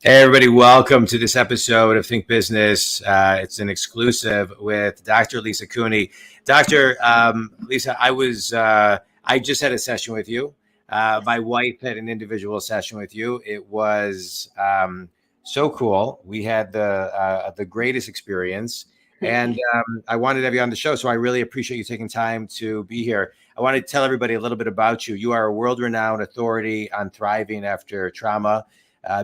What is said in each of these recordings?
Hey, everybody, welcome to this episode of Think Business. It's an exclusive with Dr. Lisa Cooney. Dr. Lisa, I just had a session with you. My wife had an individual session with you. It was so cool. We had the greatest experience, and I wanted to have you on the show. So I really appreciate you taking time to be here. I want to tell everybody a little bit about you. You are a world-renowned authority on thriving after trauma.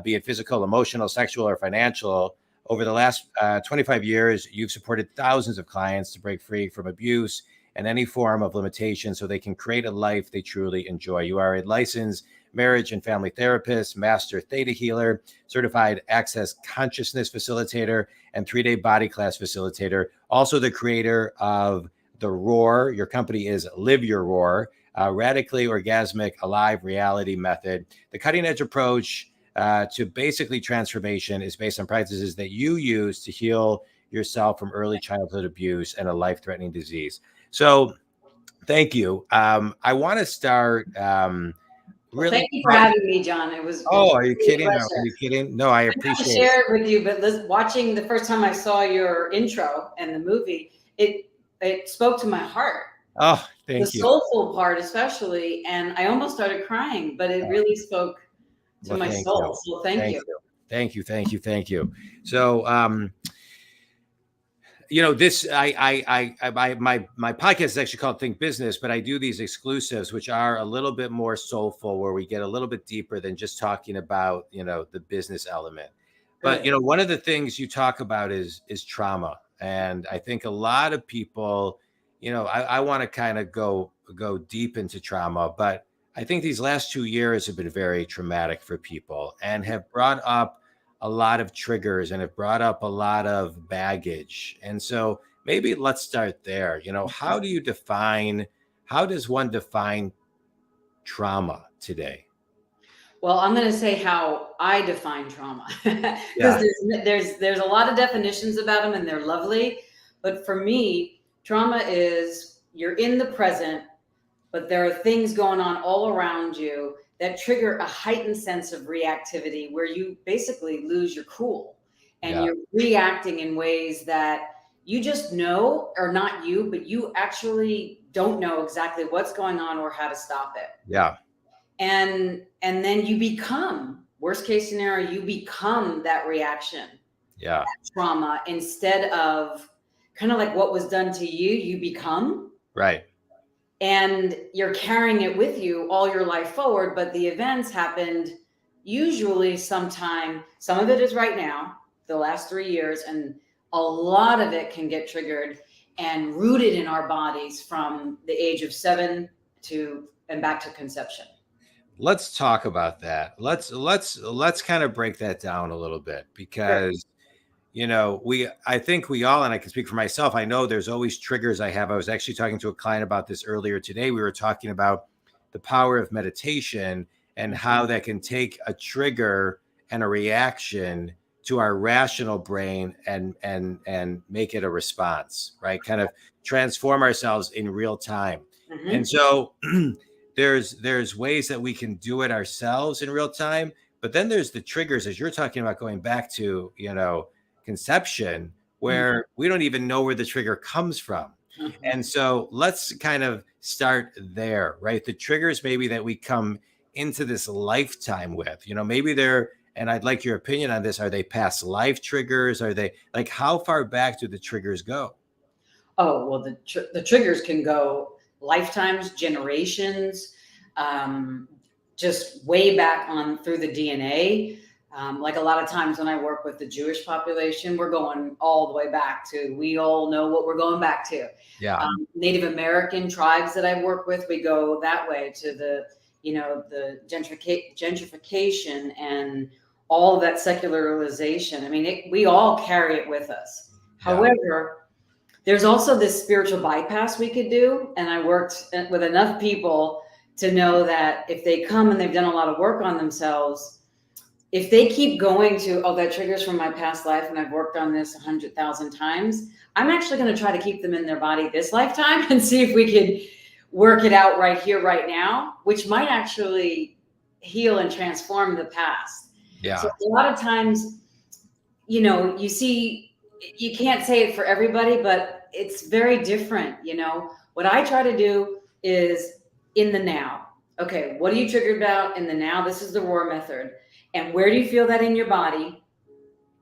Be it physical, emotional, sexual, or financial. Over the last 25 years, you've supported thousands of clients to break free from abuse and any form of limitation so they can create a life they truly enjoy. You are a licensed marriage and family therapist, master theta healer, certified access consciousness facilitator, and 3-day body class facilitator. Also the creator of The Roar. Your company is Live Your Roar, radically orgasmic, alive reality method. The cutting edge approach to basically transformation is based on practices that you use to heal yourself from early childhood abuse and a life-threatening disease. So thank you. I want to start really. Thank you for having me, John. It was. Oh, are you kidding? Are you kidding? No, I appreciate it. I share it with you, but watching the first time I saw your intro and the movie, it spoke to my heart. Oh, thank you. The soulful part, especially, and I almost started crying, but it really spoke to my soul. So thank you. Thank you. So, this my podcast is actually called Think Business, but I do these exclusives, which are a little bit more soulful, where we get a little bit deeper than just talking about the business element. But one of the things you talk about is trauma, and I think a lot of people, I want to kind of go deep into trauma, but I think these last 2 years have been very traumatic for people and have brought up a lot of triggers and have brought up a lot of baggage. And so maybe let's start there. How does one define trauma today? Well, I'm going to say how I define trauma, because there's a lot of definitions about them and they're lovely. But for me, trauma is you're in the present, but there are things going on all around you that trigger a heightened sense of reactivity where you basically lose your cool and you're reacting in ways that you just know are not you, but you actually don't know exactly what's going on or how to stop it. Yeah. And then you become, worst case scenario, you become that reaction. Yeah. That trauma, instead of kind of like what was done to you, you become. Right. And you're carrying it with you all your life forward, but the events happened usually sometime. Some of it is right now, the last 3 years, and a lot of it can get triggered and rooted in our bodies from the age of 7 and back to conception. Let's talk about that. Let's kind of break that down a little bit, because I think we all, and I can speak for myself, I know there's always triggers I have. I was actually talking to a client about this earlier today. We were talking about the power of meditation and how that can take a trigger and a reaction to our rational brain and make it a response, right? Kind of transform ourselves in real time. Mm-hmm. And so there's ways that we can do it ourselves in real time, but then there's the triggers, as you're talking about, going back to, conception, where we don't even know where the trigger comes from. Mm-hmm. And so let's kind of start there, right? The triggers maybe that we come into this lifetime with, maybe they're, and I'd like your opinion on this, are they past life triggers? Are they, like, how far back do the triggers go? Oh, well, the triggers can go lifetimes, generations, just way back on through the DNA. Like a lot of times when I work with the Jewish population, we're going all the way back to, we all know what we're going back to. Yeah. Native American tribes that I work with, we go that way to the gentrification and all of that secularization. I mean, we all carry it with us. Yeah. However, there's also this spiritual bypass we could do. And I worked with enough people to know that if they come and they've done a lot of work on themselves, if they keep going to, that triggers from my past life and I've worked on this 100,000 times, I'm actually going to try to keep them in their body this lifetime and see if we can work it out right here, right now, which might actually heal and transform the past. Yeah. So a lot of times, you see, you can't say it for everybody, but it's very different. What I try to do is in the now. Okay, what are you triggered about in the now? This is the roar method. And where do you feel that in your body?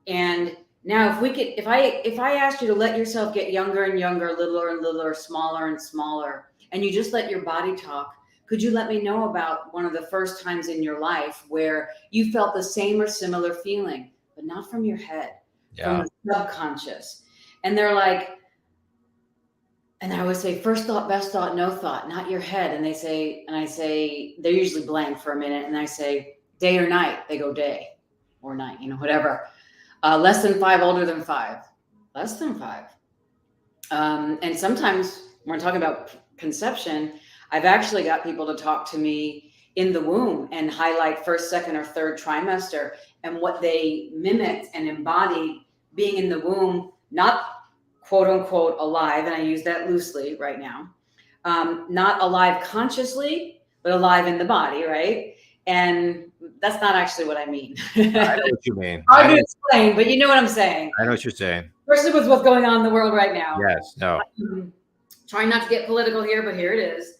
And now if I asked you to let yourself get younger and younger, littler and littler, smaller and smaller, and you just let your body talk, could you let me know about one of the first times in your life where you felt the same or similar feeling, but not from your head, from Yeah. the subconscious? And they're like, and I always say, first thought, best thought, no thought, not your head. And I say, they're usually blank for a minute. And I say, day or night? They go day or night, whatever. Less than 5, older than 5, less than 5. And sometimes when we're talking about conception, I've actually got people to talk to me in the womb and highlight first, second, or third trimester and what they mimicked and embodied being in the womb, not quote unquote alive, and I use that loosely right now, not alive consciously, but alive in the body, right? And that's not actually what I mean. I know what you mean. Hard to explain, but you know what I'm saying. I know what you're saying. Especially with what's going on in the world right now. Yes. No. Trying not to get political here, but here it is.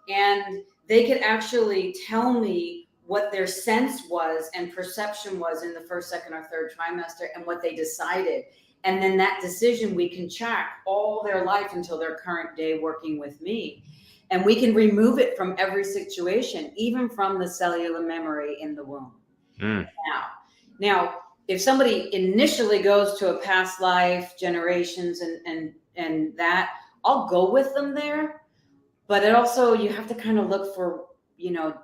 And they could actually tell me what their sense was and perception was in the first, second, or third trimester and what they decided. And then that decision we can track all their life until their current day working with me. And we can remove it from every situation, even from the cellular memory in the womb. Now, if somebody initially goes to a past life, generations, and that, I'll go with them there. But it also, you have to kind of look for,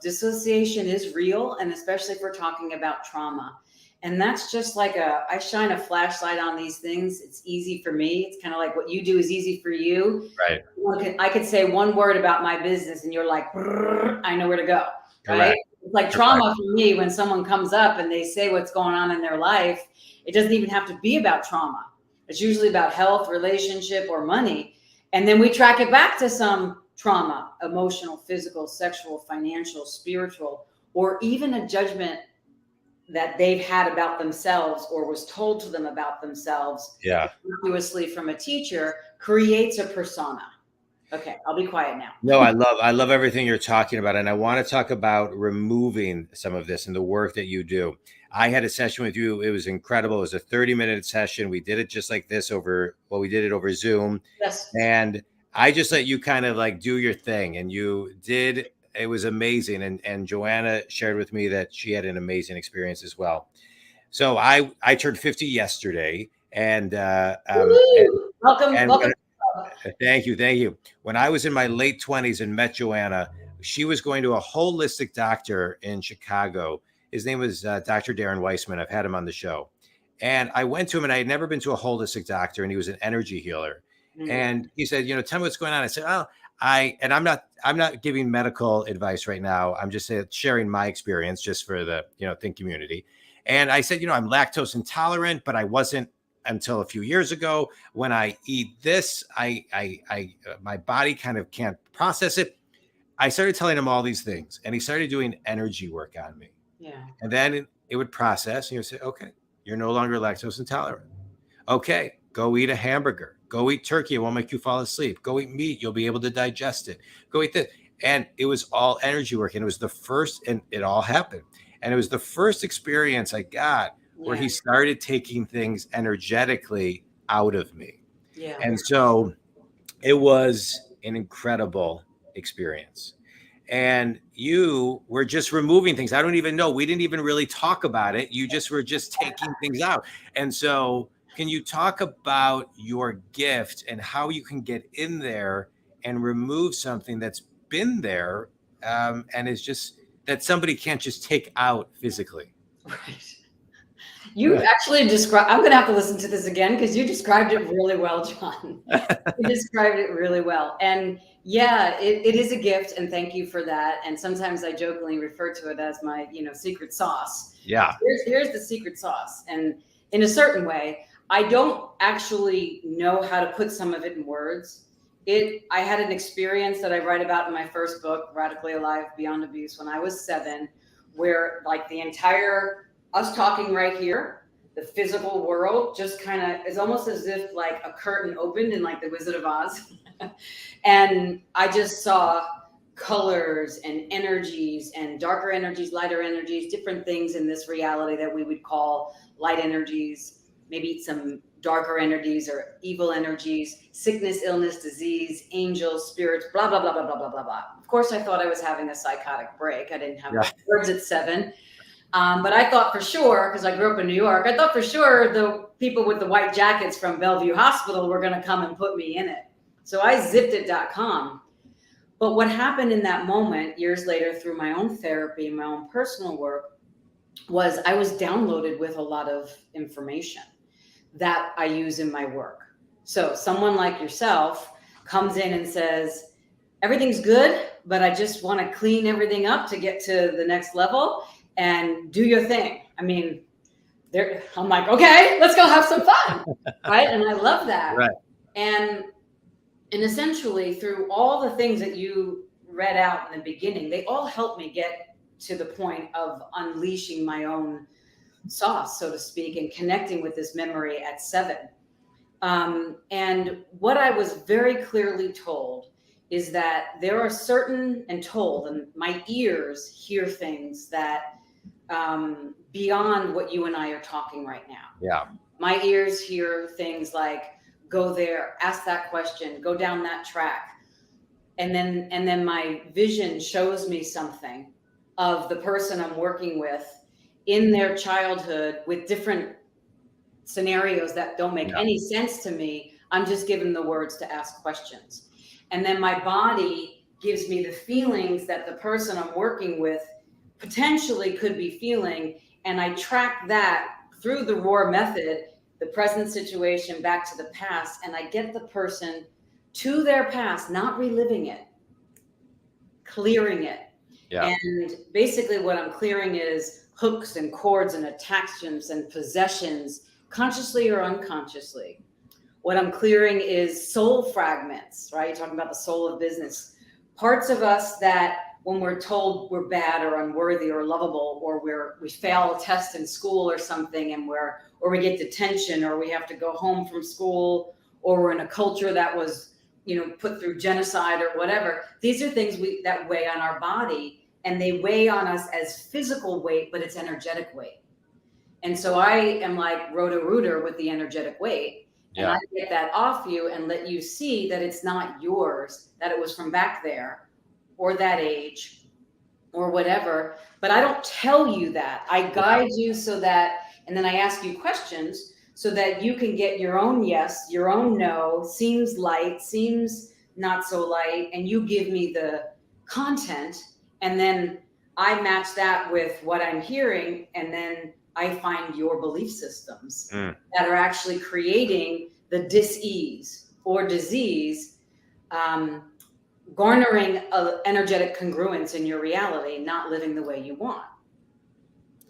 dissociation is real, and especially if we're talking about trauma. And that's just like I shine a flashlight on these things. It's easy for me. It's kind of like what you do is easy for you. Right. I could say one word about my business and you're like, I know where to go. Right. Correct. It's like trauma for me when someone comes up and they say what's going on in their life. It doesn't even have to be about trauma. It's usually about health, relationship, or money. And then we track it back to some trauma, emotional, physical, sexual, financial, spiritual, or even a judgment that they've had about themselves or was told to them about themselves. Yeah. Continuously from a teacher creates a persona. Okay, I'll be quiet now. No, I love everything you're talking about. And I want to talk about removing some of this and the work that you do. I had a session with you. It was incredible. It was a 30-minute session. We did it just like this we did it over Zoom. Yes. And I just let you kind of like do your thing. And you did. It was amazing. And Joanna shared with me that she had an amazing experience as well. So I turned 50 yesterday. And welcome. Thank you. When I was in my late 20s and met Joanna, she was going to a holistic doctor in Chicago. His name was Dr. Darren Weissman. I've had him on the show. And I went to him, and I had never been to a holistic doctor, and he was an energy healer. Mm-hmm. And he said, tell me what's going on. I said, I'm not giving medical advice right now. I'm just sharing my experience just for the, Think community. And I said, I'm lactose intolerant, but I wasn't until a few years ago. When I eat this, my body kind of can't process it. I started telling him all these things, and he started doing energy work on me. Yeah. And then it would process, and you would say, okay, you're no longer lactose intolerant. Okay, go eat a hamburger. Go eat turkey. It won't make you fall asleep. Go eat meat. You'll be able to digest it. Go eat this. And it was all energy work. And it was the first, and it all happened. And it was the first experience I got where he started taking things energetically out of me. Yeah. And so it was an incredible experience. And you were just removing things. I don't even know. We didn't even really talk about it. You just were just taking things out. And so can you talk about your gift and how you can get in there and remove something that's been there and is just that somebody can't just take out physically? Right. You actually described, I'm going to have to listen to this again because you described it really well, John. You described it really well. And yeah, it is a gift. And thank you for that. And sometimes I jokingly refer to it as my, secret sauce. Yeah. Here's the secret sauce. And in a certain way, I don't actually know how to put some of it in words. I had an experience that I write about in my first book, Radically Alive Beyond Abuse, when I was 7, where like the entire us talking right here, the physical world just kind of is almost as if like a curtain opened in like the Wizard of Oz. And I just saw colors and energies and darker energies, lighter energies, different things in this reality that we would call light energies, maybe some darker energies or evil energies, sickness, illness, disease, angels, spirits, blah, blah, blah, blah, blah, blah, blah, blah. Of course, I thought I was having a psychotic break. I didn't have words at 7. But I thought for sure, because I grew up in New York, I thought for sure the people with the white jackets from Bellevue Hospital were going to come and put me in it. So I zipped it.com. But what happened in that moment, years later, through my own therapy and my own personal work, was I was downloaded with a lot of information that I use in my work. So someone like yourself comes in and says, everything's good, but I just want to clean everything up to get to the next level and do your thing. I mean, I'm like, okay, let's go have some fun, right? And I love that. Right. And essentially, through all the things that you read out in the beginning, they all helped me get to the point of unleashing my own sauce, so to speak, and connecting with this memory at 7. And what I was very clearly told is that there are certain, and told, and my ears hear things that beyond what you and I are talking right now. Yeah. My ears hear things like, go there, ask that question, go down that track. And then my vision shows me something of the person I'm working with in their childhood with different scenarios that don't make any sense to me. I'm just given the words to ask questions. And then my body gives me the feelings that the person I'm working with potentially could be feeling. And I track that through the ROAR method, the present situation back to the past, and I get the person to their past, not reliving it, clearing it. Yeah. And basically what I'm clearing is hooks and cords and attachments and possessions, consciously or unconsciously. What I'm clearing is soul fragments, right? You're talking about the soul of business. Parts of us that when we're told we're bad or unworthy or lovable, or we fail a test in school or something, and or we get detention, or we have to go home from school, or we're in a culture that was, put through genocide or whatever. These are things that weigh on our body, and they weigh on us as physical weight, but it's energetic weight. And so I am like Roto-Rooter with the energetic weight. And I get that off you and let you see that it's not yours, that it was from back there or that age or whatever. But I don't tell you that. I guide you so that, and then I ask you questions so that you can get your own yes, your own no, seems light, seems not so light, and you give me the content, and then I match that with what I'm hearing, and then I find your belief systems that are actually creating the dis-ease or disease, garnering energetic congruence in your reality, not living the way you want.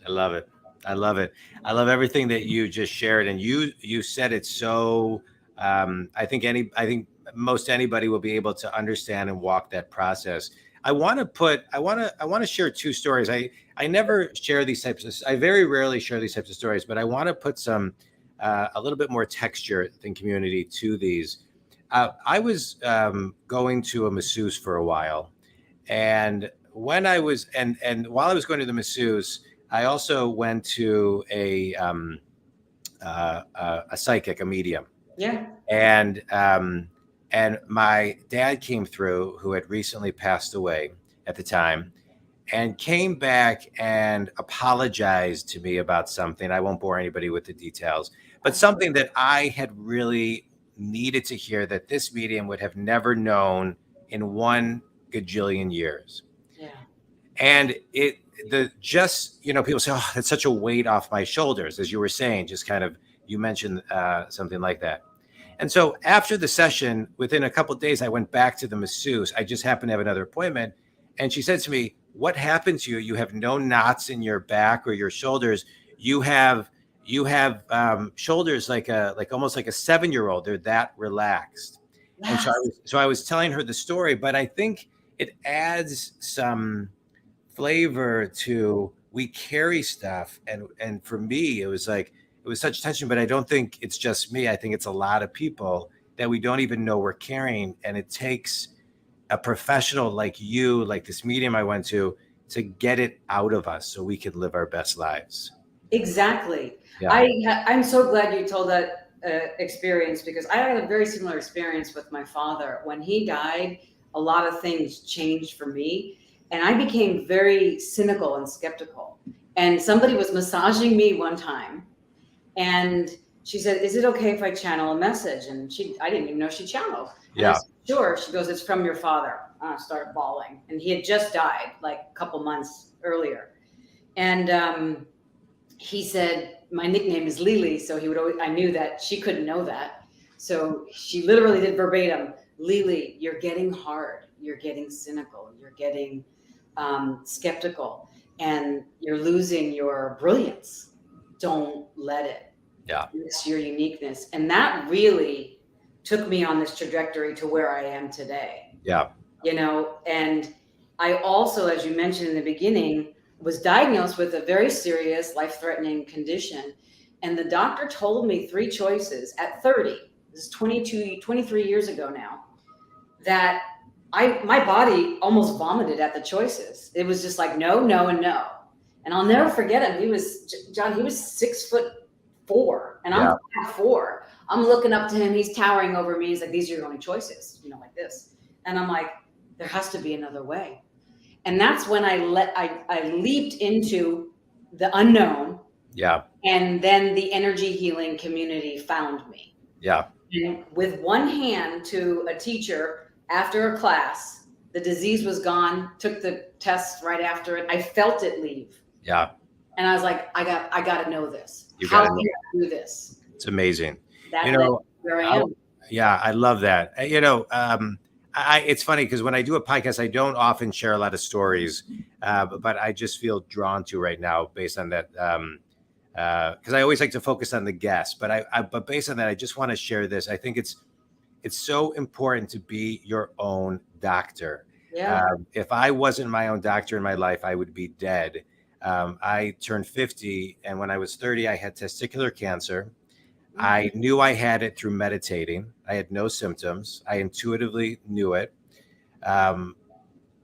I love it. I love it. I love everything that you just shared, and you said it so. I think most anybody will be able to understand and walk that process. I want to share 2 stories. I never share these types of. I very rarely share these types of stories, but I want to put some a little bit more texture and community to these. I was going to a masseuse for a while, and when I was and while I was going to the masseuse, I also went to a psychic, a medium. Yeah. And my dad came through, who had recently passed away at the time, and came back and apologized to me about something. I won't bore anybody with the details, but something that I had really needed to hear, that this medium would have never known in 1 gajillion years. Yeah. And people say, oh, that's such a weight off my shoulders, as you were saying, just kind of, you mentioned something like that. And so after the session, within a couple of days, I went back to the masseuse. I just happened to have another appointment. And she said to me, what happened to you? You have no knots in your back or your shoulders. You have shoulders like almost like a 7-year-old. They're that relaxed. And so I was telling her the story, but I think it adds some flavor to we carry stuff. And for me, it was like, it was such tension, but I don't think it's just me. I think it's a lot of people that we don't even know we're carrying. And it takes a professional like you, like this medium I went to get it out of us so we could live our best lives. Exactly. Yeah. I'm so glad you told that experience, because I had a very similar experience with my father. When he died, a lot of things changed for me, and I became very cynical and skeptical. And somebody was massaging me one time, and she said, "Is it okay if I channel a message?" And I didn't even know she channeled. And I Yeah. said, "Sure." She goes, "It's from your father." I started bawling, and he had just died like a couple months earlier. And he said, my nickname is Lily, so he would always, I knew that she couldn't know that. So she literally did verbatim, "Lily, you're getting hard, you're getting cynical, you're getting skeptical, and you're losing your brilliance. Don't let it. Yeah. It's your uniqueness." And that really took me on this trajectory to where I am today. Yeah. And I also, as you mentioned in the beginning, was diagnosed with a very serious life-threatening condition. And the doctor told me three choices at 30, this is 23 years ago now, that my body almost vomited at the choices. It was just like, no, no, and no. And I'll never forget him. He was 6'4", and I'm 5'4". I'm looking up to him. He's towering over me. He's like, "These are your only choices," like this. And I'm like, there has to be another way. And that's when I leaped into the unknown. Yeah. And then the energy healing community found me. Yeah. And with one hand to a teacher after a class, the disease was gone, took the test right after it. I felt it leave. Yeah. And I was like, I got to know this. You How gotta can know. I do this? It's amazing. That where I am. Yeah, I love that. It's funny because when I do a podcast, I don't often share a lot of stories, but I just feel drawn to right now based on that. Because I always like to focus on the guest, but based on that, I just want to share this. I think it's so important to be your own doctor. Yeah. If I wasn't my own doctor in my life, I would be dead. I turned 50, and when I was 30, I had testicular cancer. I knew I had it through meditating. I had no symptoms. I intuitively knew it.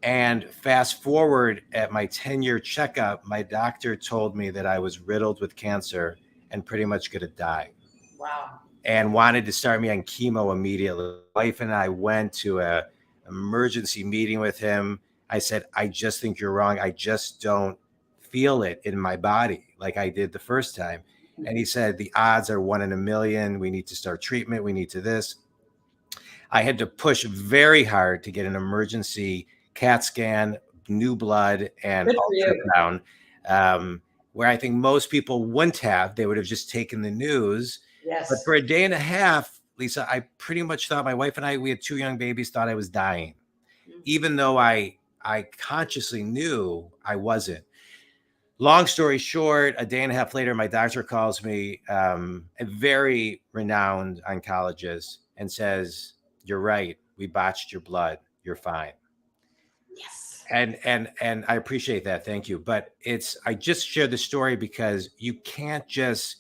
And fast forward at my 10-year checkup, my doctor told me that I was riddled with cancer and pretty much going to die. Wow. And wanted to start me on chemo immediately. My wife and I went to an emergency meeting with him. I said, "I just think you're wrong. I just don't feel it in my body like I did the first time." And he said, "The odds are 1 in a million. We need to start treatment. We need to this." I had to push very hard to get an emergency CAT scan, new blood, and ultrasound, where I think most people wouldn't have. They would have just taken the news. Yes. But for a day and a half, Lisa, I pretty much thought, my wife and I, we had 2 young babies, thought I was dying, even though I consciously knew I wasn't. Long story short, a day and a half later, my doctor calls me, a very renowned oncologist, and says, "You're right. We botched your blood. You're fine." Yes. And I appreciate that. Thank you. But I just shared the story because you can't just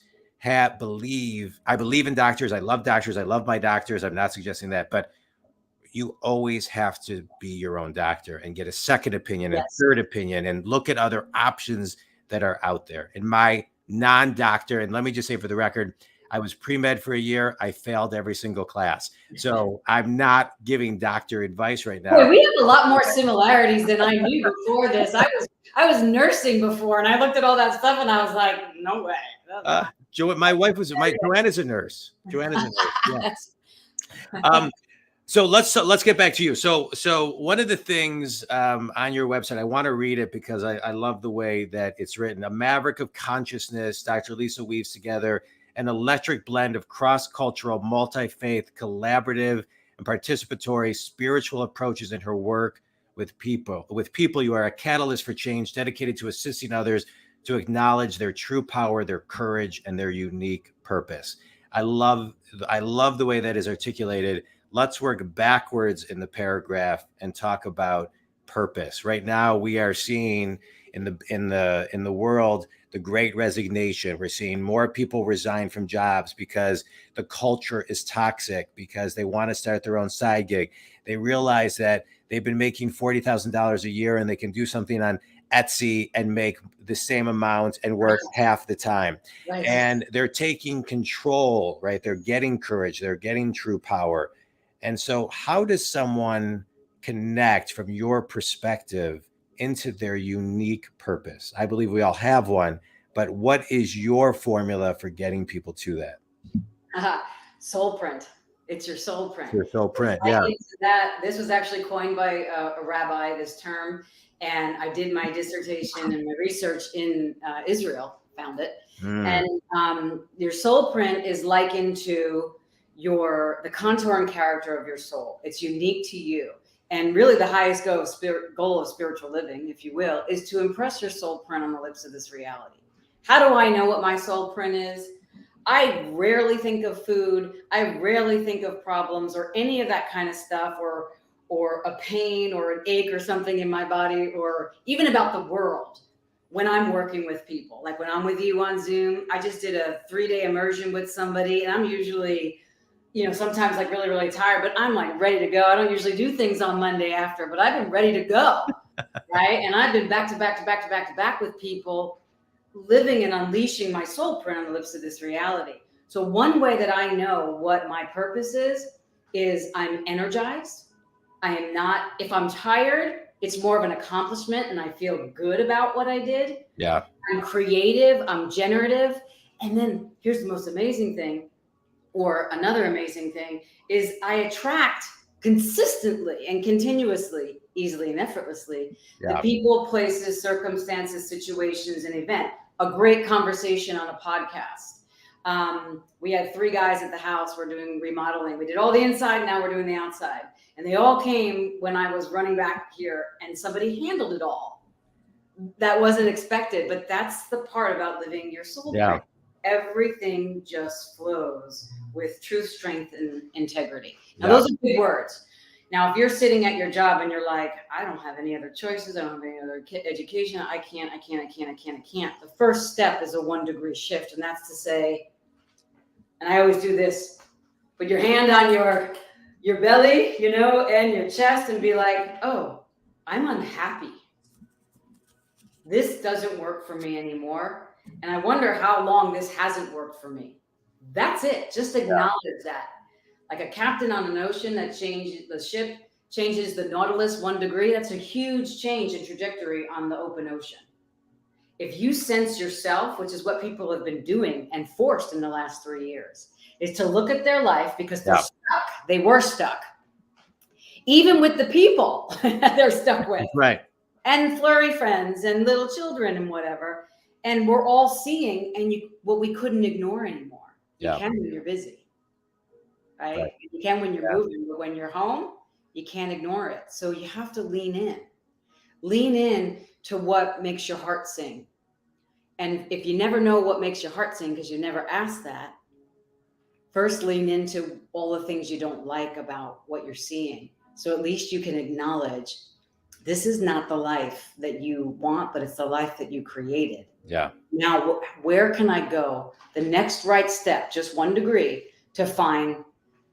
believe. I believe in doctors. I love doctors. I love my doctors. I'm not suggesting that, but you always have to be your own doctor and get a second opinion and third opinion and look at other options that are out there. In my non-doctor, and let me just say for the record, I was pre-med for a year. I failed every single class. So I'm not giving doctor advice right now. Boy, we have a lot more similarities than I knew before this. I was nursing before, and I looked at all that stuff and I was like, no way. My wife Joanna's a nurse. Joanna's a nurse. Yeah. So let's get back to you. So one of the things on your website, I want to read it because I love the way that it's written. A maverick of consciousness, Dr. Lisa weaves together an electric blend of cross-cultural, multi-faith, collaborative, and participatory spiritual approaches in her work with people. With people, you are a catalyst for change, dedicated to assisting others to acknowledge their true power, their courage, and their unique purpose. I love the way that is articulated. Let's work backwards in the paragraph and talk about purpose. Right now, we are seeing in the world the great resignation. We're seeing more people resign from jobs because the culture is toxic, because they want to start their own side gig. They realize that they've been making $40,000 a year and they can do something on Etsy and make the same amount and work half the time. Right. And they're taking control, right? They're getting courage. They're getting true power. And so how does someone connect from your perspective into their unique purpose? I believe we all have one, but what is your formula for getting people to that? Soul print. It's your soul print. Your soul print, yeah. This was actually coined by a rabbi, this term, and I did my dissertation and my research in Israel, found it. And your soul print is likened to the contour and character of your soul. It's unique to you. And really the highest goal of spiritual living, if you will, is to impress your soul print on the lips of this reality. How do I know what my soul print is? I rarely think of food. I rarely think of problems or any of that kind of stuff, or a pain or an ache or something in my body, or even about the world when I'm working with people. Like when I'm with you on Zoom, I just did a 3-day immersion with somebody, and I'm usually, sometimes like really, really tired, but I'm like ready to go. I don't usually do things on Monday after, but I've been ready to go. Right. And I've been back to back with people, living and unleashing my soul print on the lips of this reality. So one way that I know what my purpose is I'm energized. I am not, if I'm tired, it's more of an accomplishment and I feel good about what I did. Yeah. I'm creative, I'm generative. And then here's the most amazing thing, or another amazing thing, is I attract consistently and continuously, easily and effortlessly, the people, places, circumstances, situations, and event. A great conversation on a podcast. We had 3 guys at the house. We're doing remodeling. We did all the inside. Now we're doing the outside. And they all came when I was running back here, and somebody handled it all. That wasn't expected, but that's the part about living your soul. Yeah. Everything just flows with truth, strength, and integrity. Now, those are big words. Now, if you're sitting at your job and you're like, I don't have any other choices, I don't have any other education, I can't. The first step is a 1-degree shift. And that's to say, and I always do this, put your hand on your belly, and your chest, and be like, oh, I'm unhappy. This doesn't work for me anymore. And I wonder how long this hasn't worked for me. That's it. Just acknowledge that. Like a captain on an ocean that changes the ship, changes the Nautilus 1 degree. That's a huge change in trajectory on the open ocean. If you sense yourself, which is what people have been doing and forced in the last 3 years, is to look at their life because they're stuck. They were stuck. Even with the people they're stuck with. Right. And flurry friends and little children and whatever. And we're all seeing what we couldn't ignore anymore. You can when you're busy. Right? You can when you're moving, but when you're home, you can't ignore it. So you have to lean in. Lean in to what makes your heart sing. And if you never know what makes your heart sing because you never asked that, first lean into all the things you don't like about what you're seeing. So at least you can acknowledge this is not the life that you want, but it's the life that you created. Yeah. Now, where can I go? The next right step, just 1 degree, to find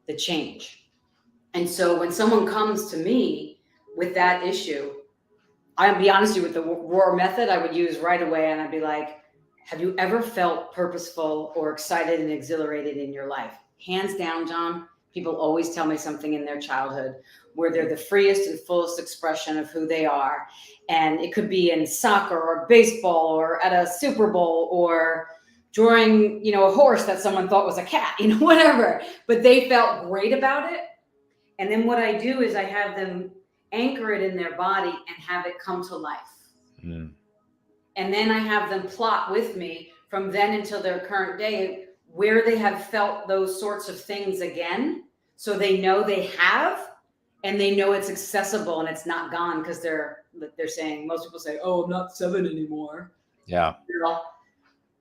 the change. And so when someone comes to me with that issue, I'll be honest with you, with the roar method, I would use right away. And I'd be like, have you ever felt purposeful or excited and exhilarated in your life? Hands down, John, people always tell me something in their childhood where they're the freest and fullest expression of who they are. And it could be in soccer or baseball or at a Super Bowl or drawing, a horse that someone thought was a cat, whatever. But they felt great about it. And then what I do is I have them anchor it in their body and have it come to life. Mm. And then I have them plot with me from then until their current day where they have felt those sorts of things again. So they know they have, and they know it's accessible and it's not gone, because they're saying, most people say, oh, I'm not 7 anymore. Yeah. Well,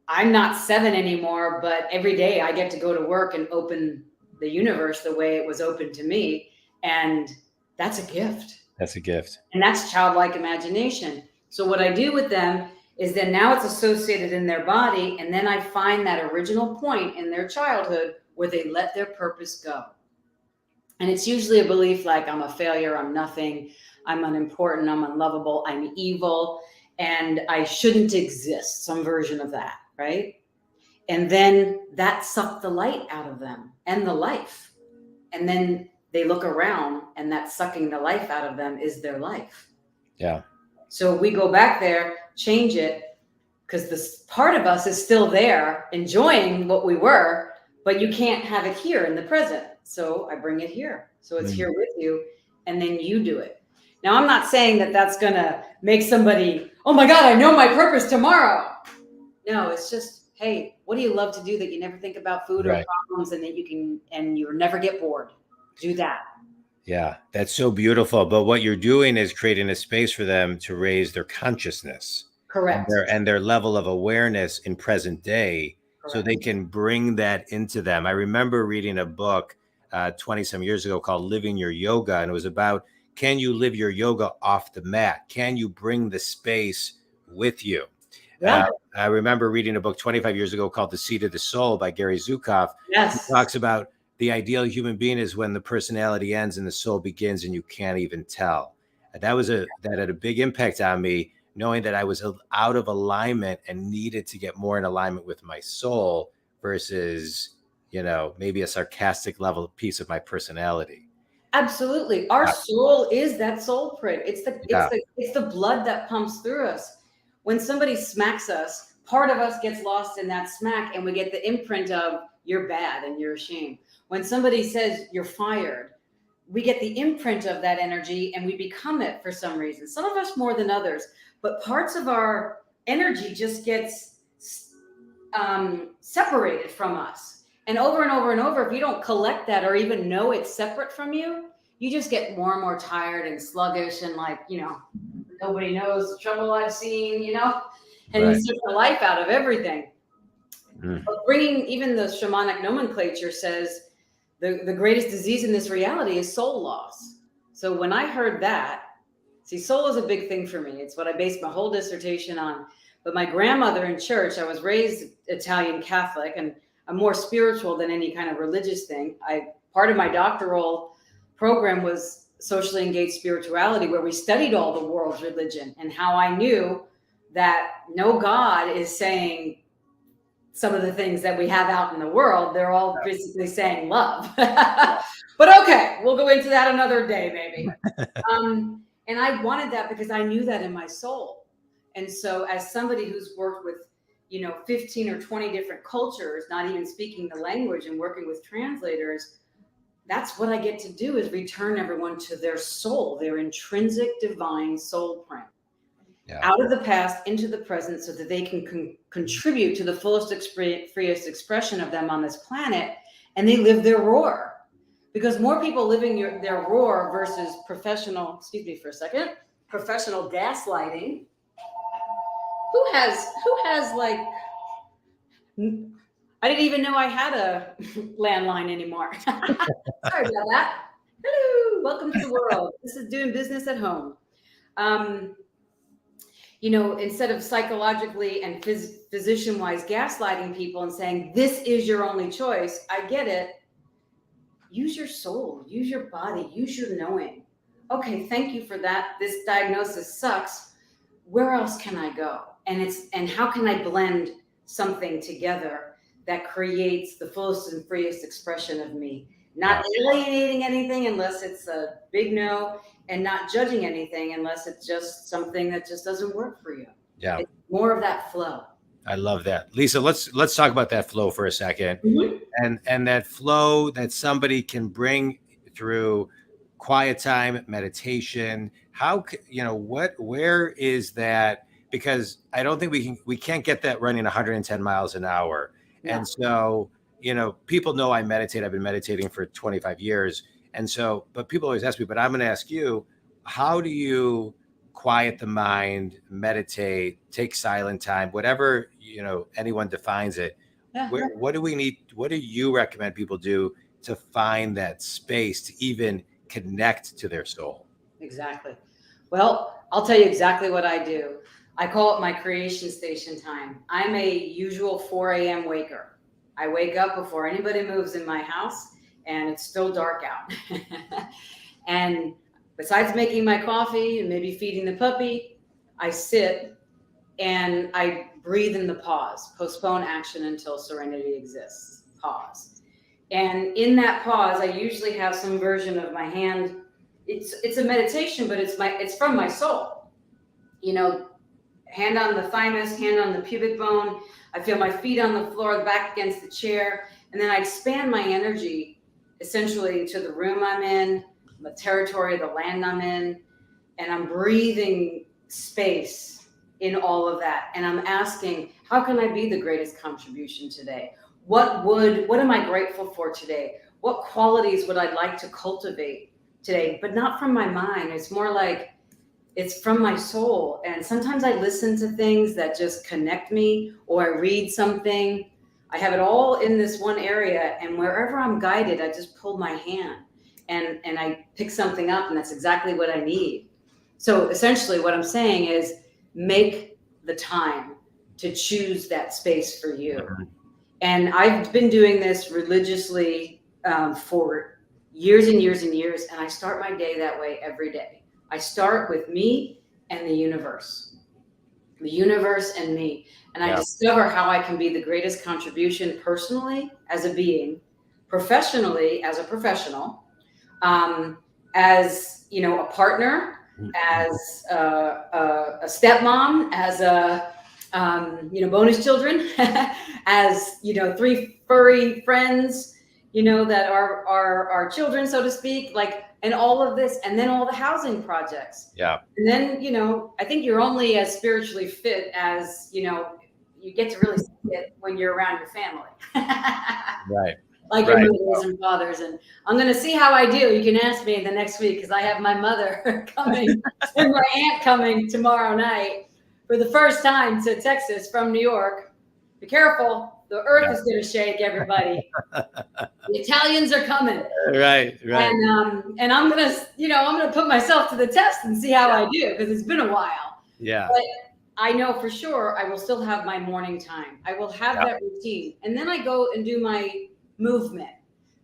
I'm not 7 anymore, but every day I get to go to work and open the universe the way it was opened to me. And that's a gift. That's a gift. And that's childlike imagination. So what I do with them is then now it's associated in their body. And then I find that original point in their childhood where they let their purpose go. And it's usually a belief like, I'm a failure, I'm nothing, I'm unimportant, I'm unlovable, I'm evil, and I shouldn't exist, some version of that, right? And then that sucked the light out of them and the life. And then they look around, and that sucking the life out of them is their life. Yeah. So we go back there, change it, because this part of us is still there, enjoying what we were, but you can't have it here in the present. So I bring it here. So it's here with you, and then you do it. Now, I'm not saying that that's going to make somebody, oh my God, I know my purpose tomorrow. No, it's just, hey, what do you love to do that you never think about food or problems, and that you can, and you'll never get bored? Do that. Yeah, that's so beautiful. But what you're doing is creating a space for them to raise their consciousness. Correct. And their level of awareness in present day. Correct. So they can bring that into them. I remember reading a book 20 some years ago called Living Your Yoga. And it was about, can you live your yoga off the mat? Can you bring the space with you? Yeah. I remember reading a book 25 years ago called The Seat of the Soul by Gary Zukav. Yes. He talks about the ideal human being is when the personality ends and the soul begins and you can't even tell. And that had a big impact on me, knowing that I was out of alignment and needed to get more in alignment with my soul versus, maybe a sarcastic level piece of my personality. Absolutely. Our soul is that soul print. It's the blood that pumps through us. When somebody smacks us, part of us gets lost in that smack, and we get the imprint of you're bad and you're ashamed. When somebody says you're fired, we get the imprint of that energy and we become it for some reason. Some of us more than others, but parts of our energy just gets separated from us. And over and over and over, if you don't collect that or even know it's separate from you, you just get more and more tired and sluggish and nobody knows the trouble I've seen, and you suck the life out of everything. But bringing, even the shamanic nomenclature says the greatest disease in this reality is soul loss. So when I heard that, see, soul is a big thing for me. It's what I based my whole dissertation on. But my grandmother in church, I was raised Italian Catholic, and I'm more spiritual than any kind of religious thing. Part of my doctoral program was socially engaged spirituality, where we studied all the world's religion, and how I knew that no God is saying some of the things that we have out in the world. They're all basically saying love. But okay, we'll go into that another day, maybe. And I wanted that because I knew that in my soul. And so as somebody who's worked with, 15 or 20 different cultures, not even speaking the language and working with translators, that's what I get to do, is return everyone to their soul, their intrinsic divine soul print. Out of the past into the present, so that they can contribute to the fullest, freest expression of them on this planet, and they live their roar. Because more people living their roar versus professional gaslighting. Who has I didn't even know I had a landline anymore. Sorry about that. Hello, welcome to the world. This is doing business at home. Instead of psychologically and physician-wise gaslighting people and saying, this is your only choice, I get it. Use your soul, use your body, use your knowing. Okay, thank you for that. This diagnosis sucks. Where else can I go? And how can I blend something together that creates the fullest and freest expression of me? Not alienating anything unless it's a big no, and not judging anything unless it's just something that just doesn't work for you. Yeah. It's more of that flow. I love that. Lisa, let's talk about that flow for a second. Mm-hmm. And that flow that somebody can bring through quiet time, meditation. Where is that? Because I don't think we can't get that running 110 miles an hour. Yeah. And so, people know I meditate. I've been meditating for 25 years. And so, but people always ask me, but I'm going to ask you, how do you quiet the mind, meditate, take silent time, whatever, anyone defines it. Yeah. What do we need? What do you recommend people do to find that space to even connect to their soul? Exactly. Well, I'll tell you exactly what I do. I call it my creation station time. I'm a usual 4 a.m. waker. I wake up before anybody moves in my house, and it's still dark out. And besides making my coffee and maybe feeding the puppy, I sit and I breathe in the pause, postpone action until serenity exists, pause. And in that pause, I usually have some version of my hand. It's a meditation, but it's from my soul. You know, hand on the thymus, hand on the pubic bone. I feel my feet on the floor, the back against the chair, and then I expand my energy essentially to the room I'm in, the territory, the land I'm in, and I'm breathing space in all of that. And I'm asking, how can I be the greatest contribution today? What am I grateful for today? What qualities would I like to cultivate today? But not from my mind. It's more like it's from my soul. And sometimes I listen to things that just connect me, or I read something. I have it all in this one area, and wherever I'm guided, I just pull my hand and I pick something up, and that's exactly what I need. So essentially what I'm saying is make the time to choose that space for you. And I've been doing this religiously for years and years and years. And I start my day that way every day. I start with me and the universe and me. And I discover how I can be the greatest contribution personally as a being, professionally as a professional, as, you know, a partner, as a stepmom, as a, you know, bonus children, as, you know, 3 furry friends, you know, that are our children, so to speak, like, and all of this, and then all the housing projects. Yeah. And then, you know, I think you're only as spiritually fit as, you know, you get to really see it when you're around your family. Right. Like your mothers and fathers. And I'm going to see how I do. You can ask me the next week, because I have my mother coming and my aunt coming tomorrow night for the first time to Texas from New York. Be careful. The earth is going to shake, everybody. The Italians are coming. Right. And I'm going to, you know, I'm going to put myself to the test and see how I do, because it's been a while. Yeah. But I know for sure I will still have my morning time. I will have that routine. And then I go and do my movement.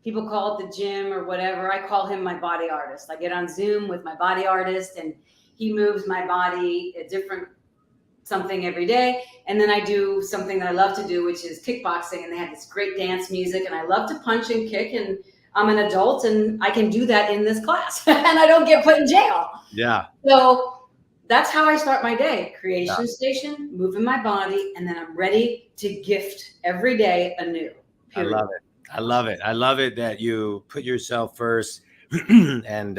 People call it the gym or whatever. I call him my body artist. I get on Zoom with my body artist, and he moves my body a different something every day. And then I do something that I love to do, which is kickboxing. And they have this great dance music, and I love to punch and kick, and I'm an adult and I can do that in this class and I don't get put in jail. Yeah. So that's how I start my day. Creation station, moving my body, and then I'm ready to gift every day anew. Period. I love it. I love it. I love it that you put yourself first and,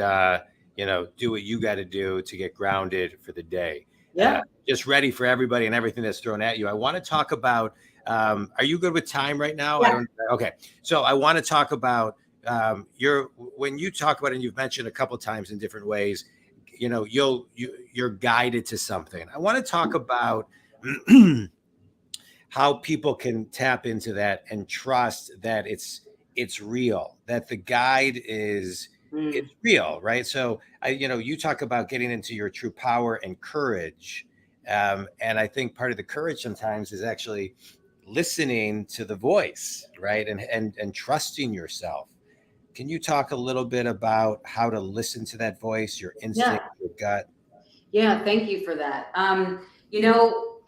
you know, do what you got to do to get grounded for the day. Yeah. Just ready for everybody and everything that's thrown at you. I want to talk about, are you good with time right now? Yeah. Okay. So I want to talk about when you talk about it, and you've mentioned a couple of times in different ways, you know, you're guided to something. I want to talk about how people can tap into that and trust that it's real, that the guide is it's real, right? So you talk about getting into your true power and courage. And I think part of the courage sometimes is actually listening to the voice, right? And trusting yourself. Can you talk a little bit about how to listen to that voice, your instinct, your gut? Yeah, thank you for that.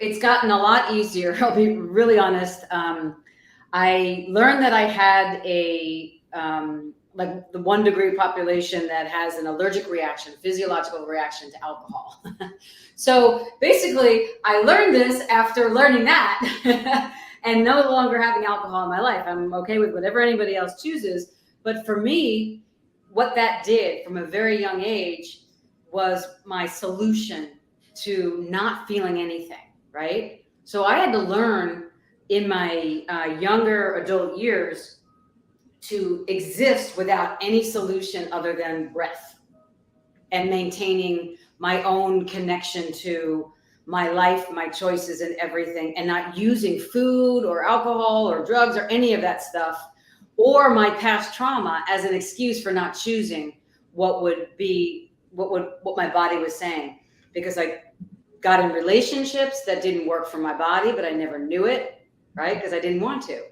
It's gotten a lot easier. I'll be really honest. I learned that I had like the 1 degree population that has an allergic reaction, physiological reaction to alcohol. So basically, I learned this after learning that and no longer having alcohol in my life. I'm okay with whatever anybody else chooses. But for me, what that did from a very young age was my solution to not feeling anything, right? So I had to learn in my younger adult years to exist without any solution other than breath and maintaining my own connection to my life, my choices and everything, and not using food or alcohol or drugs or any of that stuff or my past trauma as an excuse for not choosing what would be what my body was saying, because I got in relationships that didn't work for my body, but I never knew it, right? Because I didn't want to.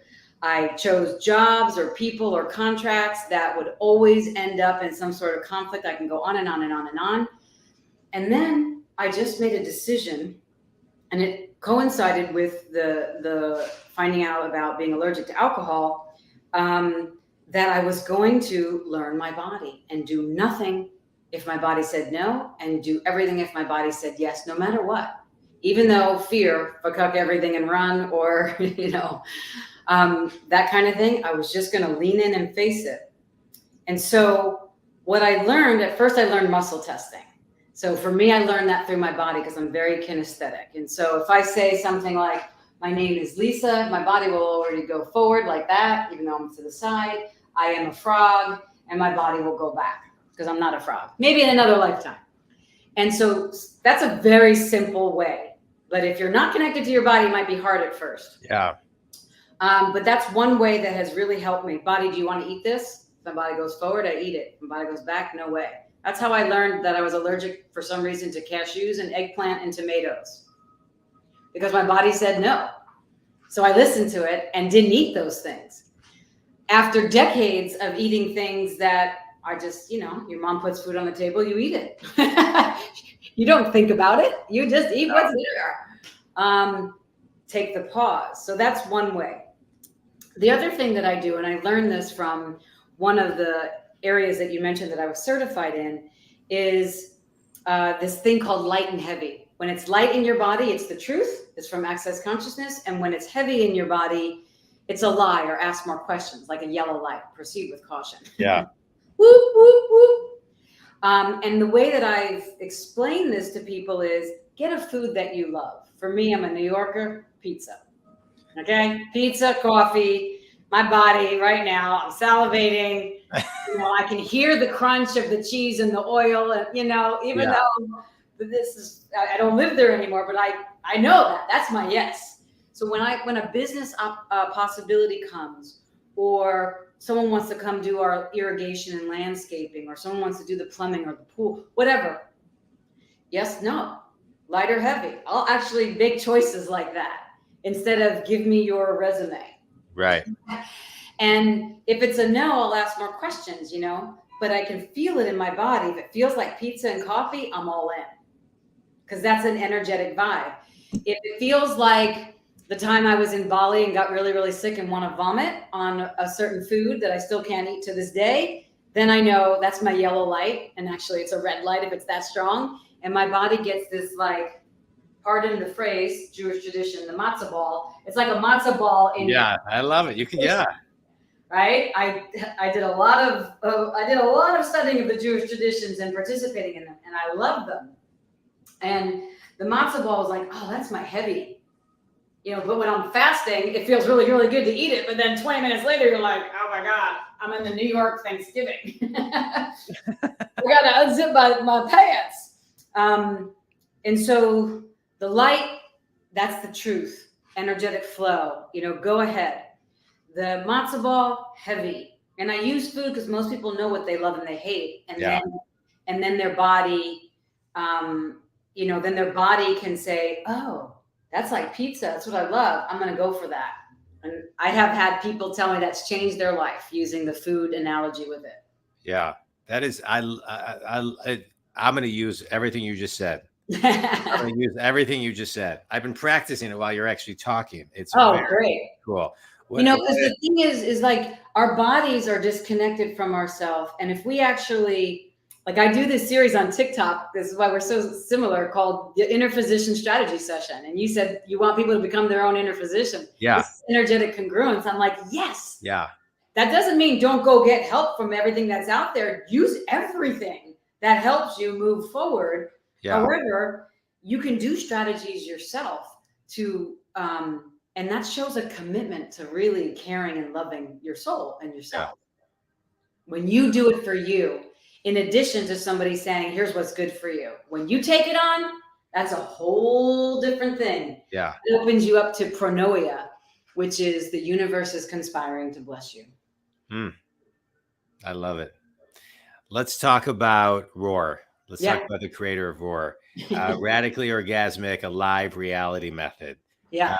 I chose jobs or people or contracts that would always end up in some sort of conflict. I can go on and on and on and on. And then I just made a decision, and it coincided with the finding out about being allergic to alcohol, that I was going to learn my body and do nothing if my body said no, and do everything if my body said yes, no matter what. Even though fear, fuck everything and run, or, that kind of thing, I was just going to lean in and face it. And so what I learned, at first I learned muscle testing. So for me, I learned that through my body because I'm very kinesthetic. And so if I say something like, my name is Lisa, my body will already go forward like that, even though I'm to the side. I am a frog, and my body will go back because I'm not a frog, maybe in another lifetime. And so that's a very simple way. But if you're not connected to your body, it might be hard at first. Yeah. But that's one way that has really helped me. Body, do you want to eat this? If my body goes forward, I eat it. If my body goes back, no way. That's how I learned that I was allergic for some reason to cashews and eggplant and tomatoes, because my body said no. So I listened to it and didn't eat those things. After decades of eating things that are just, your mom puts food on the table, you eat it. You don't think about it. You just eat what's there. Take the pause. So that's one way. The other thing that I do, and I learned this from one of the areas that you mentioned that I was certified in, is this thing called light and heavy. When it's light in your body, it's the truth. It's from Access Consciousness. And when it's heavy in your body, it's a lie, or ask more questions, like a yellow light. Proceed with caution. Yeah. Whoop, whoop, whoop. And the way that I've explained this to people is get a food that you love. For me, I'm a New Yorker, pizza. Okay? Pizza, coffee, my body right now, I'm salivating. I can hear the crunch of the cheese and the oil, and even though this is, I don't live there anymore, but I know that that's my yes. So when a business possibility comes, or someone wants to come do our irrigation and landscaping, or someone wants to do the plumbing or the pool, whatever, yes, no, light or heavy, I'll actually make choices like that instead of give me your resume. Right. And if it's a no, I'll ask more questions, but I can feel it in my body. If it feels like pizza and coffee, I'm all in, because that's an energetic vibe. If it feels like the time I was in Bali and got really, really sick and want to vomit on a certain food that I still can't eat to this day, then I know that's my yellow light. And actually it's a red light if it's that strong. And my body gets this, like, pardon the phrase, Jewish tradition, the matzah ball. It's like a matzah ball in I love it. You can, right. I did a lot of studying of the Jewish traditions and participating in them, and I love them. And the matzah ball is like, oh, that's my heavy, but when I'm fasting, it feels really, really good to eat it. But then 20 minutes later, you're like, oh my God, I'm in the New York Thanksgiving. I got to unzip my pants. And so the light, that's the truth. Energetic flow, go ahead. The matzo ball, heavy. And I use food because most people know what they love and they hate. And then their body, then their body can say, oh, that's like pizza. That's what I love. I'm going to go for that. And I have had people tell me that's changed their life using the food analogy with it. Yeah, that is, I'm going to use everything you just said. I'm going to use everything you just said. I've been practicing it while you're actually talking. It's great. Cool. Because the thing is like our bodies are disconnected from ourselves. And if we actually, like, I do this series on TikTok, this is why we're so similar, called the Inner Physician Strategy Session. And you said you want people to become their own inner physician. Yeah. This energetic congruence. I'm like, yes. Yeah. That doesn't mean don't go get help from everything that's out there. Use everything that helps you move forward. Yeah. However, you can do strategies yourself to, and that shows a commitment to really caring and loving your soul and yourself. Yeah. When you do it for you, in addition to somebody saying, here's what's good for you. When you take it on, that's a whole different thing. Yeah. It opens you up to pronoia, which is the universe is conspiring to bless you. I love it. Let's talk about roar. Let's Yeah. talk about the creator of Roar. Radically orgasmic, a live reality method. Yeah.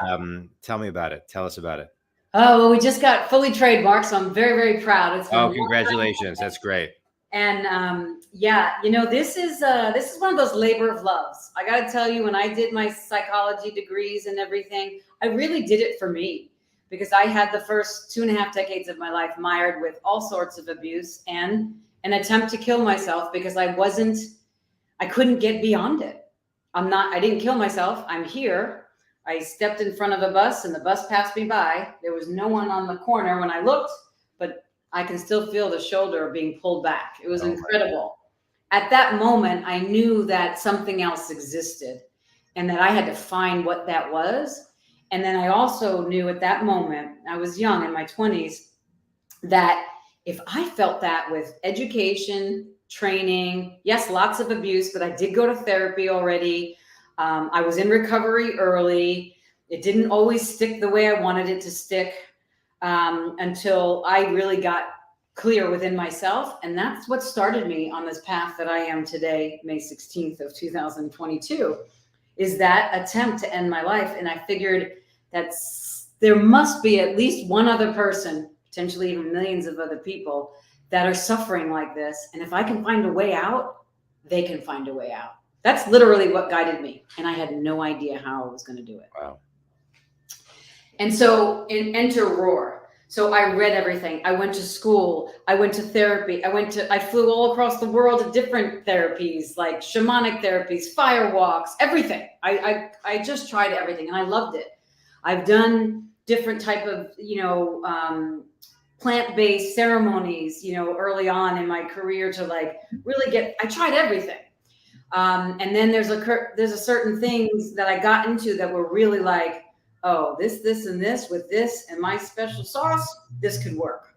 Tell me about it. Tell us about it. Oh, well, we just got fully trademarked, so I'm very, very proud. It's been a Oh, long congratulations. time. That's great. And yeah, this is one of those labor of loves. I got to tell you, when I did my psychology degrees and everything, I really did it for me, because I had the first 2.5 decades of my life mired with all sorts of abuse and an attempt to kill myself because I couldn't get beyond it. I didn't kill myself. I'm here. I stepped in front of a bus and the bus passed me by. There was no one on the corner when I looked, but I can still feel the shoulder being pulled back. It was incredible. At that moment, I knew that something else existed and that I had to find what that was. And then I also knew at that moment, I was young in my 20s, that if I felt that with education, training, yes, lots of abuse, but I did go to therapy already. I was in recovery early. It didn't always stick the way I wanted it to stick until I really got clear within myself. And that's what started me on this path that I am today, May 16th of 2022, is that attempt to end my life. And I figured that there must be at least one other person, potentially even millions of other people, that are suffering like this. And if I can find a way out, they can find a way out. That's literally what guided me. And I had no idea how I was going to do it. Wow. And so enter Roar. So I read everything. I went to school. I went to therapy. I flew all across the world to different therapies, like shamanic therapies, fire walks, everything. I just tried everything and I loved it. I've done different type of, plant-based ceremonies, early on in my career to like really I tried everything. And then there's a certain things that I got into that were really like, oh, this, and this with this and my special sauce, this could work.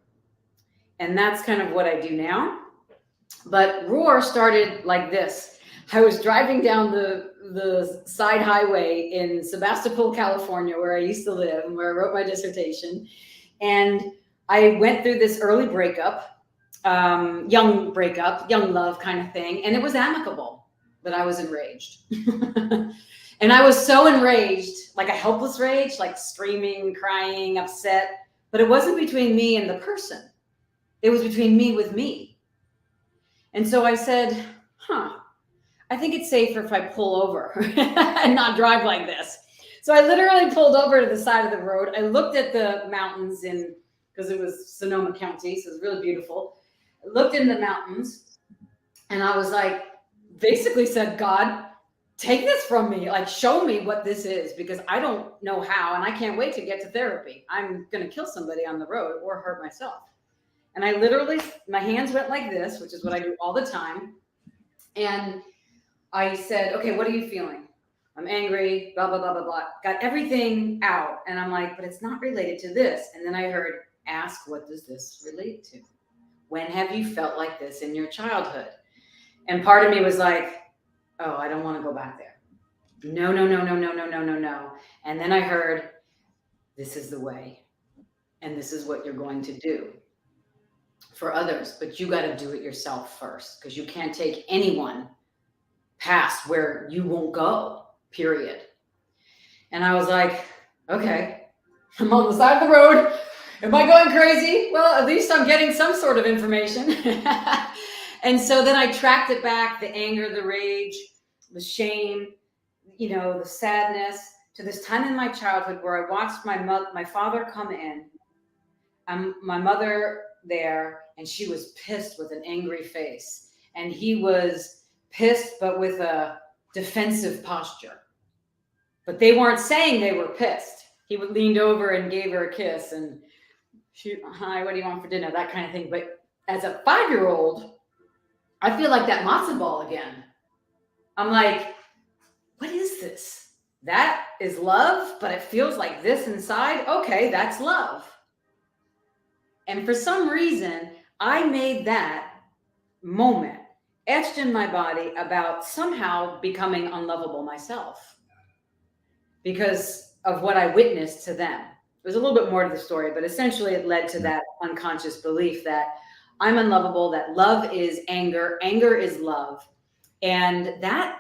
And that's kind of what I do now. But Roar started like this. I was driving down the side highway in Sebastopol, California, where I used to live and where I wrote my dissertation. And I went through this early breakup, young love kind of thing. And it was amicable, but I was enraged. And I was so enraged, like a helpless rage, like screaming, crying, upset. But it wasn't between me and the person. It was between me with me. And so I said, I think it's safer if I pull over and not drive like this. So I literally pulled over to the side of the road. I looked at the mountains because it was Sonoma County, so it was really beautiful. I looked in the mountains and I was like, basically said, God, take this from me. Like, show me what this is, because I don't know how, and I can't wait to get to therapy. I'm going to kill somebody on the road or hurt myself. And I literally, my hands went like this, which is what I do all the time. And I said, okay, what are you feeling? I'm angry, blah, blah, blah, blah, blah. Got everything out. And I'm like, but it's not related to this. And then I heard, ask, what does this relate to? When have you felt like this in your childhood? And part of me was like, oh, I don't want to go back there. No. And then I heard, this is the way. And this is what you're going to do for others. But you got to do it yourself first, because you can't take anyone past where you won't go, period. And I was like, okay, I'm on the side of the road. Am I going crazy? Well, at least I'm getting some sort of information. And so then I tracked it back, the anger, the rage, the shame, the sadness, to this time in my childhood where I watched my father come in, my mother there, and she was pissed with an angry face. And he was pissed, but with a defensive posture. But they weren't saying they were pissed. He leaned over and gave her a kiss and, hi, what do you want for dinner? That kind of thing. But as a 5-year-old, I feel like that matzo ball again. I'm like, what is this? That is love, but it feels like this inside. Okay, that's love. And for some reason, I made that moment etched in my body about somehow becoming unlovable myself because of what I witnessed to them. There's a little bit more to the story, but essentially it led to that unconscious belief that I'm unlovable, that love is anger, anger is love. And that,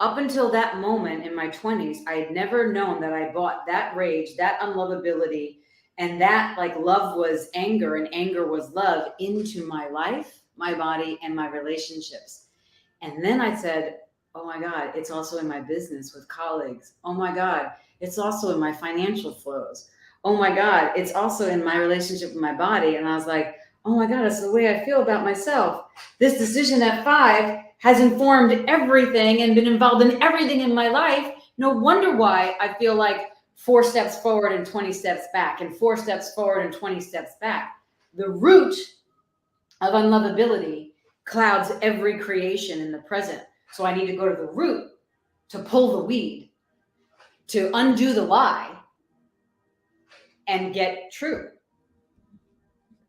up until that moment in my 20s, I had never known that I brought that rage, that unlovability, and that like love was anger and anger was love into my life, my body, and my relationships. And then I said, oh my God, it's also in my business with colleagues. Oh my God, it's also in my financial flows. Oh my God, it's also in my relationship with my body. And I was like, oh my God, it's the way I feel about myself. This decision at 5 has informed everything and been involved in everything in my life. No wonder why I feel like 4 steps forward and 20 steps back, and 4 steps forward and 20 steps back. The root of unlovability clouds every creation in the present. So I need to go to the root to pull the weed, to undo the lie, and get true.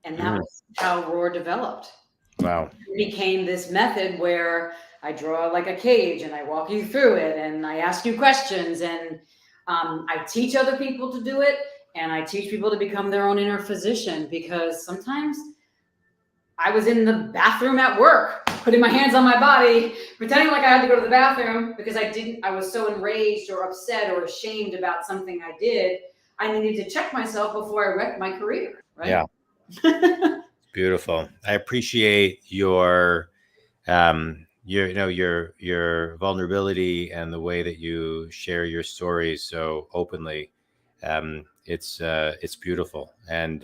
And that was how Roar developed. Wow. It became this method where I draw like a cage and I walk you through it and I ask you questions, and I teach other people to do it, and I teach people to become their own inner physician, because sometimes I was in the bathroom at work, putting my hands on my body, pretending like I had to go to the bathroom because I was so enraged or upset or ashamed about something I did. I needed to check myself before I wrecked my career. Right? Yeah. Beautiful. I appreciate your vulnerability and the way that you share your stories so openly. It's beautiful, and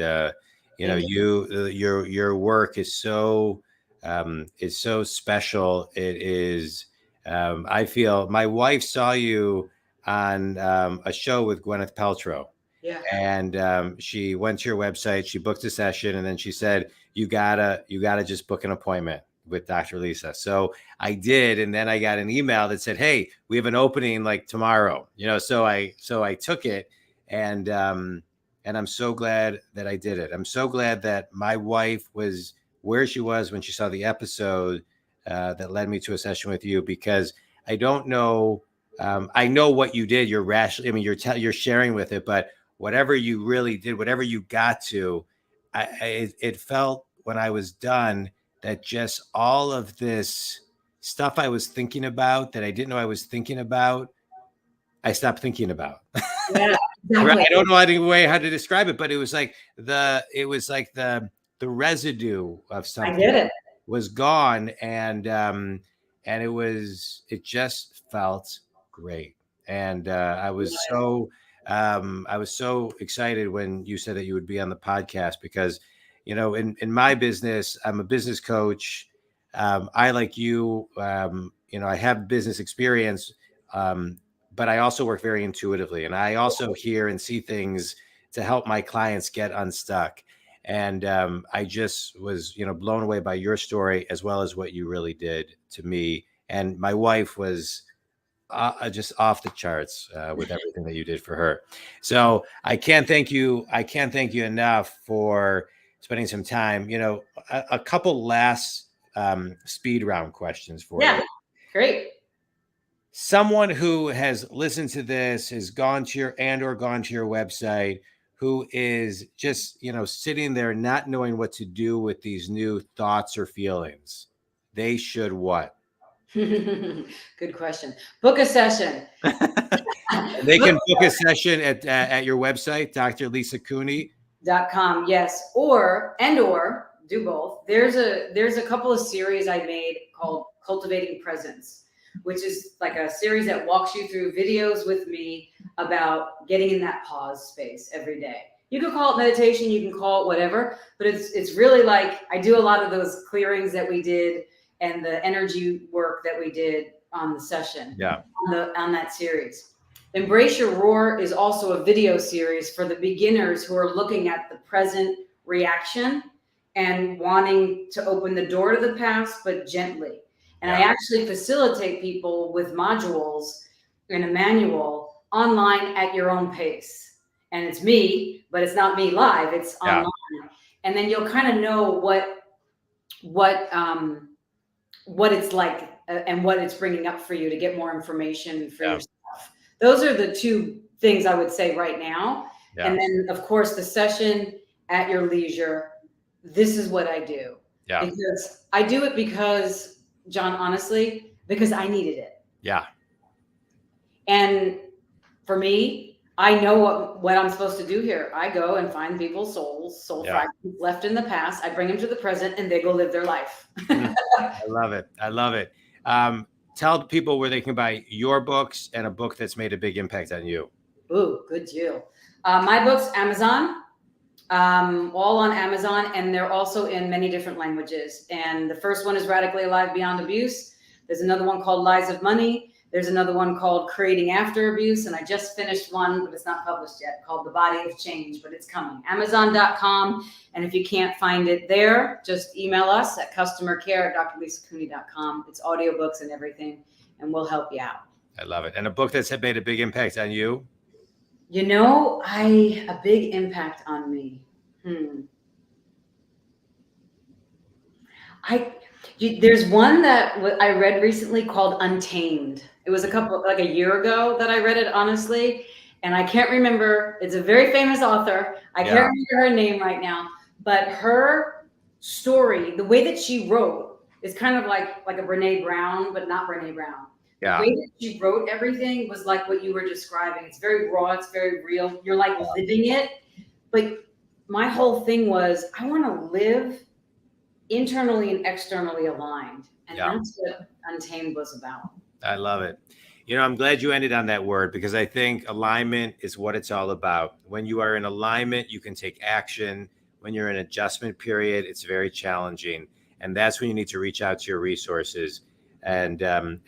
your work is so special. It is. I feel my wife saw you on a show with Gwyneth Paltrow. Yeah. And she went to your website, she booked a session, and then she said, you gotta just book an appointment with Dr. Lisa. So I did, and then I got an email that said, hey, we have an opening like tomorrow. So I took it, and I'm so glad that I did it. I'm so glad that my wife was where she was when she saw the episode that led me to a session with you, because I don't know. I know what you did. You're rational. I mean, you're sharing with it, but whatever you really did, whatever you got to, it felt when I was done that just all of this stuff I was thinking about that I didn't know I was thinking about, I stopped thinking about. Yeah, exactly. I don't know any way how to describe it, but it was like the residue of something. I did it. Was gone, and it just felt great. And I was so excited when you said that you would be on the podcast, because in my business, I'm a business coach. I, like you, I have business experience, but I also work very intuitively, and I also hear and see things to help my clients get unstuck. And I just was, blown away by your story, as well as what you really did to me. And my wife was just off the charts with everything that you did for her. So I can't thank you. I can't thank you enough for spending some time. A couple last speed round questions for you. Yeah, great. Someone who has listened to this, has gone to your website, who is just, sitting there not knowing what to do with these new thoughts or feelings, they should what? Good question. Book a session. They can book a session at your website, drlisacooney.com. Yes, or do both. There's a couple of series I made called Cultivating Presence, which is like a series that walks you through videos with me about getting in that pause space every day. You can call it meditation, you can call it whatever, but it's really like I do a lot of those clearings that we did and the energy work that we did on the session. Yeah. On that series. Embrace Your Roar is also a video series for the beginners who are looking at the present reaction and wanting to open the door to the past, but gently. And I actually facilitate people with modules in a manual online at your own pace. And it's me, but it's not me live, it's online. And then you'll kind of know what it's like and what it's bringing up for you to get more information for yourself. Those are the two things I would say right now. Yeah. And then, of course, the session at your leisure. This is what I do. Yeah. Because I do it because, John, honestly, because I needed it. Yeah. And for me, I know what I'm supposed to do here. I go and find people's soul fragments left in the past. I bring them to the present, and they go live their life. I love it. I love it. Tell people where they can buy your books and a book that's made a big impact on you. Ooh, good deal. My books, Amazon, all on Amazon, and they're also in many different languages. And the first one is Radically Alive Beyond Abuse. There's another one called Lies of Money. There's another one called Creating After Abuse. And I just finished one, but it's not published yet, called The Body of Change, but it's coming. Amazon.com. And if you can't find it there, just email us at customercare@drlisacooney.com. It's audiobooks and everything, and we'll help you out. I love it. And a book that's made a big impact on you? You know, a big impact on me. There's one that I read recently called Untamed. It was like a year ago that I read it, honestly. And I can't remember. It's a very famous author. I can't remember her name right now. But her story, the way that she wrote, is kind of like a Brene Brown, but not Brene Brown. Yeah. The way that she wrote everything was like what you were describing. It's very raw. It's very real. You're like living it. But my whole thing was, I want to live internally and externally aligned. And that's what Untamed was about. I love it. You know, I'm glad you ended on that word, because I think alignment is what it's all about. When you are in alignment, you can take action. When you're in adjustment period, it's very challenging. And that's when you need to reach out to your resources and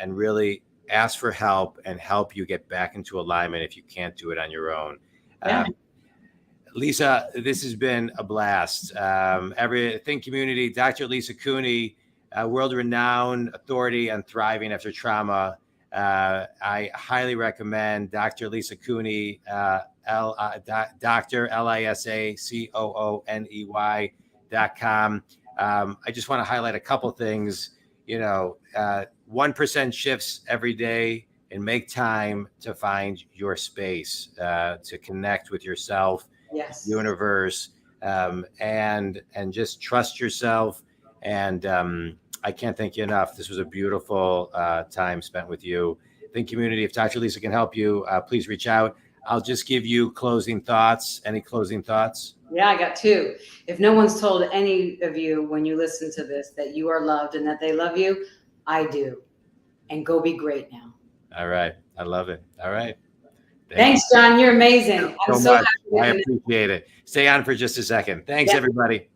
really ask for help and help you get back into alignment if you can't do it on your own. Lisa, this has been a blast. Think Community, Dr. Lisa Cooney, world-renowned authority on thriving after trauma. I highly recommend Dr. Lisa Cooney, Dr. LISACOONEY.com. I just want to highlight a couple things. 1% shifts every day, and make time to find your space, to connect with yourself, universe, and just trust yourself. And I can't thank you enough. This was a beautiful time spent with you. Think Community, if Dr. Lisa can help you, please reach out. I'll just give you closing thoughts. Any closing thoughts? Yeah, I got two. If no one's told any of you when you listen to this that you are loved and that they love you, I do. And go be great now. All right. I love it. All right. Thanks, John. You're amazing. I'm so happy. I appreciate it. Stay on for just a second. Thanks, everybody.